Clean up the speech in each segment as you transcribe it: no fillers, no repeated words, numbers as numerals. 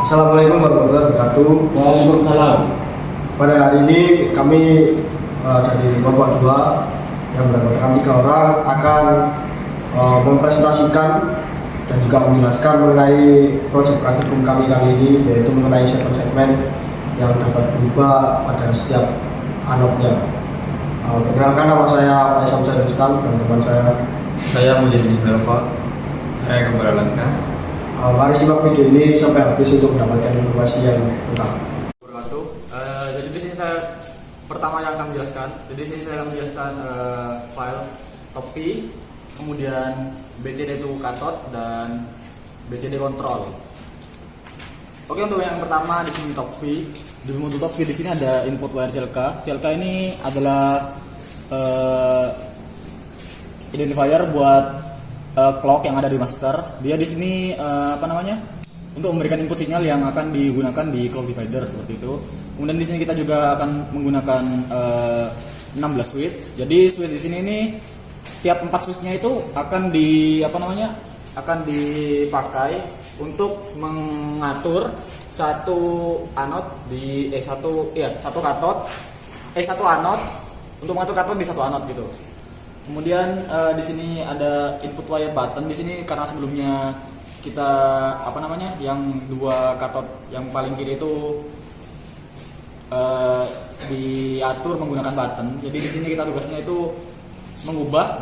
Assalamualaikum warahmatullahi wabarakatuh. Waalaikumsalam. Pada hari ini kami dari kelompok 2 yang beranggotakan 3 orang akan mempresentasikan dan juga menjelaskan mengenai proyek praktikum kami kali ini, yaitu mengenai segmen yang dapat berubah pada setiap anodnya. Perkenalkan, nama saya Faisal Rustam dan teman saya menjadi Belva. Saya Kembali Lanska. Mari simak video ini sampai habis untuk mendapatkan informasi yang lengkap. Jadi di sini saya pertama yang akan menjelaskan. Jadi di sini saya akan menjelaskan file top V, kemudian BCD itu cathode dan BCD control. Oke, untuk yang pertama di sini top V. Di modul top V di sini ada input wire CLK. CLK ini adalah identifier buat clock yang ada di master. Dia di sini untuk memberikan input sinyal yang akan digunakan di clock divider seperti itu. Kemudian di sini kita juga akan menggunakan 16 switch. Jadi switch di sini ini tiap 4 switchnya itu akan dipakai untuk mengatur satu anode untuk mengatur katode di satu anode gitu. Kemudian di sini ada input wire button. Di sini karena sebelumnya kita yang dua katode yang paling kiri itu diatur menggunakan button. Jadi di sini kita tugasnya itu mengubah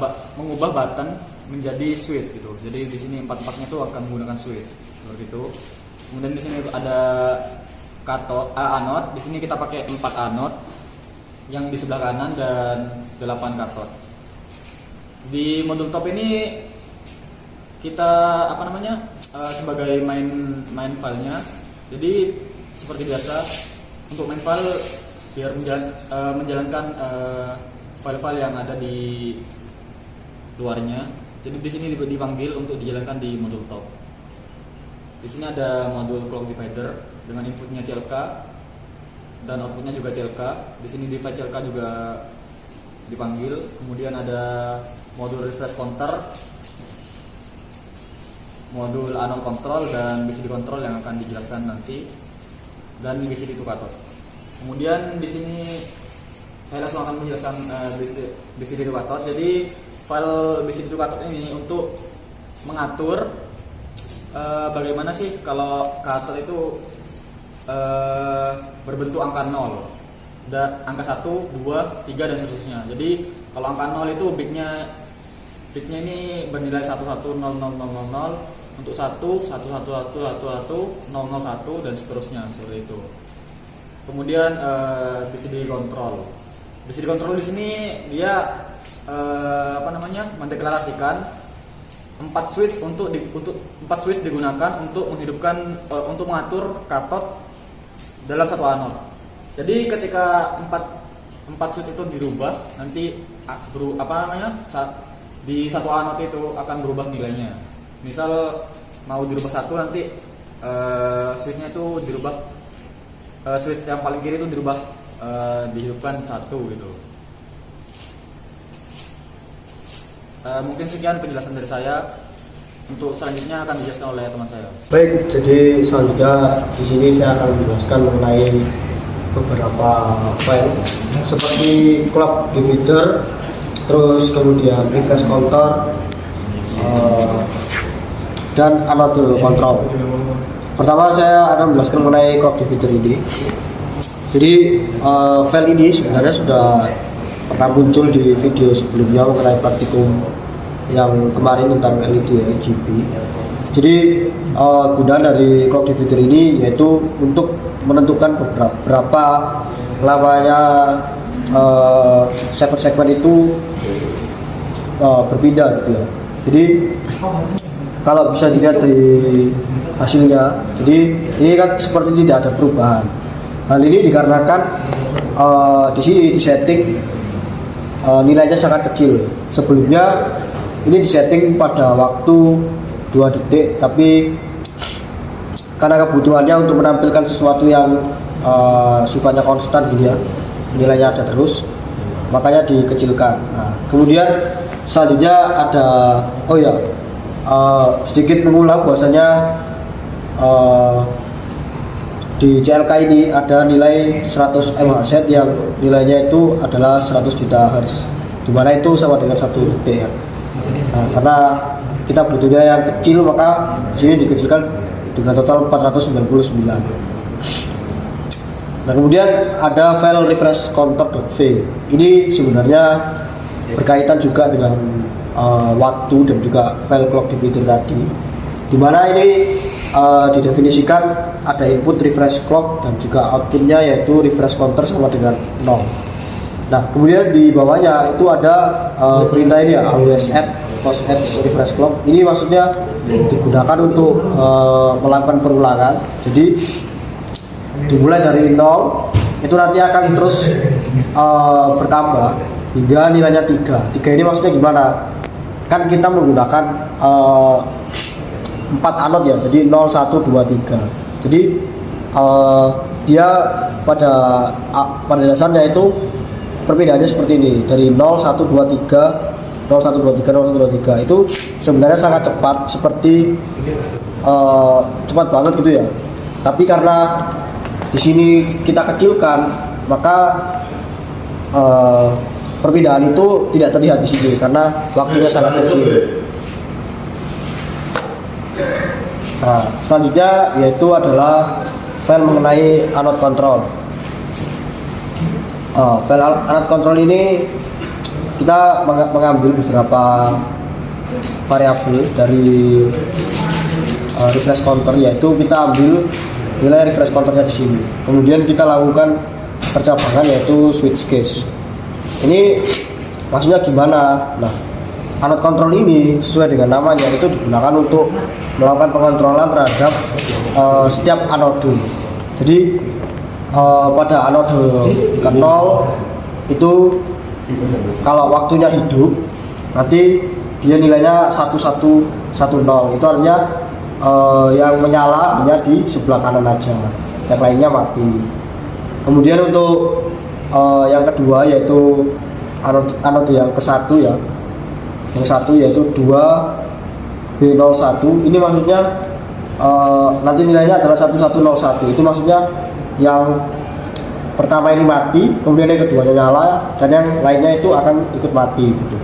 button menjadi switch gitu. Jadi di sini empat-empatnya itu akan menggunakan switch seperti itu. Kemudian di sini ada anode. Di sini kita pakai 4 anode yang di sebelah kanan dan 8 katode. Di modul top ini kita sebagai main filenya. Jadi seperti biasa untuk main file biar menjalankan file-file yang ada di luarnya. Jadi di sini dipanggil untuk dijalankan di modul top. Di sini ada modul clock divider dengan inputnya CLK dan outputnya juga CLK. Di sini device CLK juga dipanggil. Kemudian ada modul refresh counter, modul anode control dan BCD control yang akan dijelaskan nanti, dan BCD itu cathode. Kemudian di sini saya langsung akan menjelaskan BCD itu cathode. Jadi file BCD itu cathode ini untuk mengatur bagaimana sih kalau cathode itu berbentuk angka 0 dan angka 1, 2, 3 dan seterusnya. Jadi kalau angka 0 itu bitnya ini bernilai 110000 untuk 1111111 dan seterusnya seperti itu. Kemudian BCD control. BCD control di sini dia mendeklarasikan 4 switch untuk 4 switch digunakan untuk menghidupkan untuk mengatur cathode dalam satu anode. Jadi ketika 4 switch itu dirubah, nanti di satu anode itu akan berubah nilainya. Misal mau dirubah 1, nanti switchnya itu dirubah, switch yang paling kiri itu dirubah dihidupkan 1 gitu. Mungkin sekian penjelasan dari saya. Untuk selanjutnya akan dijelaskan oleh teman saya. Baik, jadi selanjutnya di sini saya akan menjelaskan mengenai beberapa file seperti clock divider, terus kemudian refresh counter dan anode control. Pertama saya akan menjelaskan mengenai clock divider ini. Jadi file ini sebenarnya sudah pernah muncul di video sebelumnya mengenai praktikum yang kemarin tentang LED RGB. Jadi gunaan dari clock divider ini yaitu untuk menentukan berapa lamanya segmen itu berpindah gitu ya. Jadi kalau bisa dilihat di hasilnya, jadi ini kan seperti tidak ada perubahan. Hal ini dikarenakan di sini disetting nilainya sangat kecil. Sebelumnya ini disetting pada waktu 2 detik, tapi karena kebutuhannya untuk menampilkan sesuatu yang sifatnya konstan gitu ya, nilainya ada terus, makanya dikecilkan. Nah, kemudian selanjutnya ada sedikit mengulang bahwasanya di CLK ini ada nilai 100 MHz yang nilainya itu adalah 100 juta Hz, dimana itu sama dengan 1 detik ya. Nah, karena kita butuhnya yang kecil, maka di sini dikecilkan dengan total 499. Nah, kemudian ada file refresh counter.v. Ini sebenarnya berkaitan juga dengan waktu dan juga file clock divider tadi, dimana ini didefinisikan ada input refresh clock dan juga outputnya yaitu refresh counter sama dengan 0. Nah, kemudian di bawahnya itu ada perintah ini ya, always add post add refresh clock. Ini maksudnya digunakan untuk melakukan perulangan. Jadi dimulai dari 0 itu nanti akan terus bertambah hingga nilainya 3. 3 ini maksudnya gimana? Kan kita menggunakan 4 anode ya, jadi 0, 1, 2, 3. Jadi dia pada dasarnya itu perbedaannya seperti ini, dari 0, 1, 2, 3, 0, 1, 2, 3, 0, 1, 2, 3. Itu sebenarnya sangat cepat, seperti cepat banget gitu ya. Tapi karena di sini kita kecilkan, maka perbedaan itu tidak terlihat di sini karena waktunya sangat kecil. Nah, selanjutnya yaitu adalah file mengenai anode control. File anode control ini kita mengambil beberapa variabel dari refresh counter, yaitu kita ambil nilai refresh counternya di sini. Kemudian kita lakukan percabangan yaitu switch case. Ini maksudnya gimana? Nah, anode control ini sesuai dengan namanya itu digunakan untuk melakukan pengontrolan terhadap setiap anode. Jadi pada anode ke-0 itu kalau waktunya hidup nanti dia nilainya 1110. Itu artinya yang menyala hanya di sebelah kanan aja, yang lainnya mati. Kemudian untuk yang kedua yaitu anode yang ke-1 ya, yang satu yaitu 2B01. Ini maksudnya nanti nilainya adalah 1101. Itu maksudnya yang pertama ini mati, kemudian yang keduanya nyala, dan yang lainnya itu akan ikut mati gitu.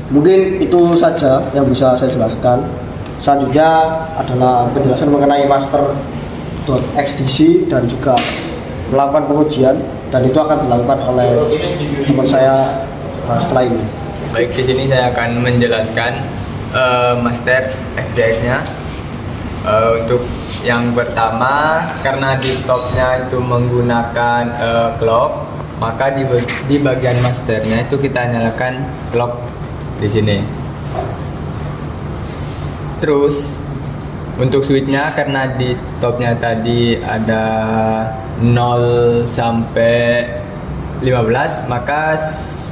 Mungkin itu saja yang bisa saya jelaskan. Selanjutnya adalah penjelasan mengenai master.xdc dan juga melakukan pengujian, dan itu akan dilakukan oleh teman saya setelah ini. Baik, di sini saya akan menjelaskan master XDX-nya. Untuk yang pertama, karena di topnya itu menggunakan clock, maka di bagian masternya itu kita nyalakan clock di sini. Terus untuk switchnya, karena di topnya tadi ada 0 sampai 15, maka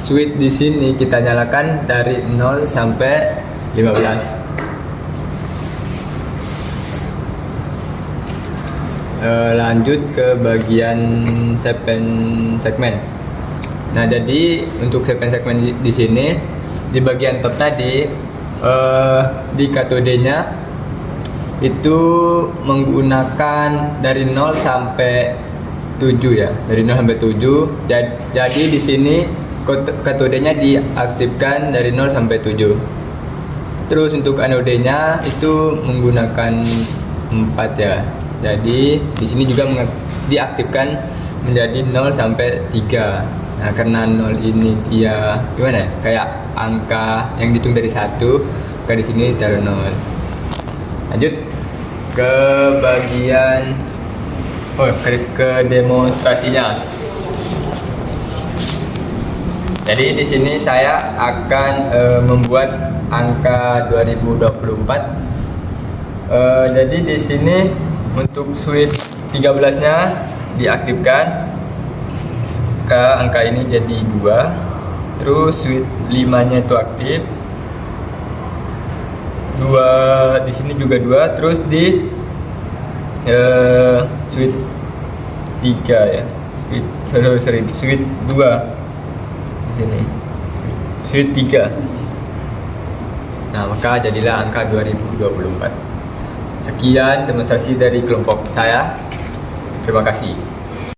switch di sini kita nyalakan dari 0 sampai 15. Lanjut ke bagian segmen. Nah, jadi untuk segmen di sini di bagian top tadi di katodenya itu menggunakan dari 0 sampai 7 ya, dari 0 sampai 7. Jadi di sini katodenya diaktifkan dari 0 sampai 7. Terus untuk anodenya itu menggunakan 4 ya. Jadi di sini juga diaktifkan menjadi 0 sampai 3. Nah, karena 0 ini dia gimana ya? Kayak angka yang dihitung dari 1, ke di sini taruh 0. Lanjut ke bagian ke demonstrasinya. Jadi di sini saya akan membuat angka 2024. Jadi di sini untuk switch 13-nya diaktifkan, ke angka ini jadi 2. Terus switch 5-nya itu aktif. 2 di sini juga 2. Terus di switch 3 ya. Switch 2 di sini. Switch 3. Nah, maka jadilah angka 2024. Sekian demonstrasi dari kelompok saya. Terima kasih.